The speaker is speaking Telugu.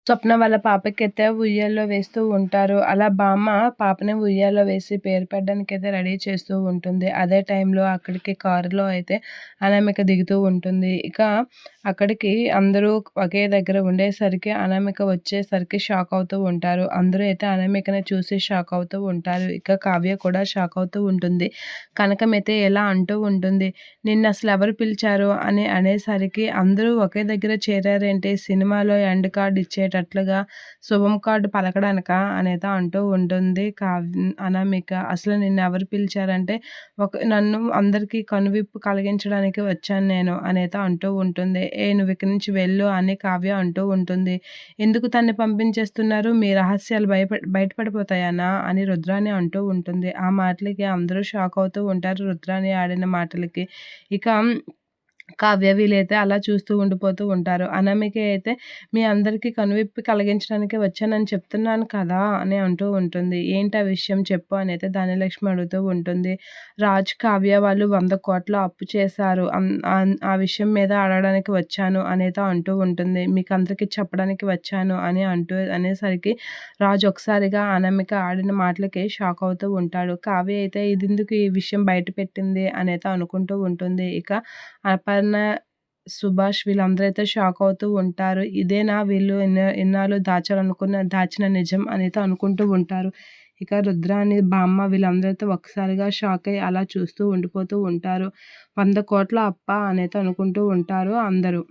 స్వప్న వాళ్ళ పాపకైతే ఉయ్యాల్లో వేస్తూ ఉంటారు. అలా బామ్మ పాపని ఉయ్యాల్లో వేసి పేరు పెట్టడానికైతే రెడీ చేస్తూ ఉంటుంది. అదే టైంలో అక్కడికి కారులో అయితే అనామిక దిగుతూ ఉంటుంది. ఇక అక్కడికి అందరూ ఒకే దగ్గర ఉండేసరికి అనామిక వచ్చేసరికి షాక్ అవుతూ ఉంటారు. అందరూ అయితే అనామికని చూసి షాక్ అవుతూ ఉంటారు. ఇక కావ్య కూడా షాక్ అవుతూ ఉంటుంది. కనకమైతే ఎలా అంటూ ఉంటుంది, నిన్నసలు ఎవరు పిలిచారు అని అనేసరికి అందరూ ఒకే దగ్గర చేరారేంటి, సినిమాలో ఎండ్ కార్డ్ ఇచ్చేటట్లుగా శుభం కార్డ్ పలకడానికా అనేదో అంటూ ఉంటుంది అనామిక. అసలు నిన్నెవరు పిలిచారంటే, నన్ను అందరికీ కనువిప్పు కలిగించడానికి వచ్చాను నేను అనేదో అంటూ ఉంటుంది. నువ్వు ఇక్కడి నుంచి వెళ్ళు అని కావ్య అంటూ ఉంటుంది. ఎందుకు తన్ని పంపించేస్తున్నారు, మీ రహస్యాలు బయటపడిపోతాయనా అని రుద్రాణి అంటూ ఉంటుంది. ఆ మాటలకి అందరూ షాక్ అవుతూ ఉంటారు రుద్రాణి ఆడిన మాటలకి. ఇక కావ్య వీళ్ళైతే అలా చూస్తూ ఉండిపోతూ ఉంటారు. అనామిక అయితే మీ అందరికీ కనువిప్పు కలిగించడానికి వచ్చానని చెప్తున్నాను కదా అని అంటూ ఉంటుంది. ఏంటి ఆ విషయం చెప్పు అని అయితే ధనలక్ష్మి అడుగుతూ ఉంటుంది. రాజ్ కావ్య వాళ్ళు 100 కోట్ల అప్పు చేశారు, ఆ విషయం మీద అడగడానికి వచ్చాను అనేది అంటూ ఉంటుంది. మీకు అందరికీ చెప్పడానికి వచ్చాను అని అనేసరికి రాజు ఒకసారిగా అనామిక ఆడిన మాటలకి షాక్ అవుతూ ఉంటాడు. కావ్య అయితే ఇది ఎందుకు ఈ విషయం బయట పెట్టింది అనేది అనుకుంటూ ఉంటుంది. ఇక అపర్ణ, సుభాష్ వీళ్ళందరూ అయితే షాక్ అవుతూ ఉంటారు. ఇదేనా వీళ్ళు ఇన్నాళ్ళు దాచిన నిజం అనేది అనుకుంటూ ఉంటారు. ఇక రుద్రాని, బామ్మ వీళ్ళందరూ అయితే ఒక్కసారిగా షాక్ అయ్యి అలా చూస్తూ ఉండిపోతూ ఉంటారు. 100 కోట్ల అప్పా అనేది అనుకుంటూ ఉంటారు అందరూ.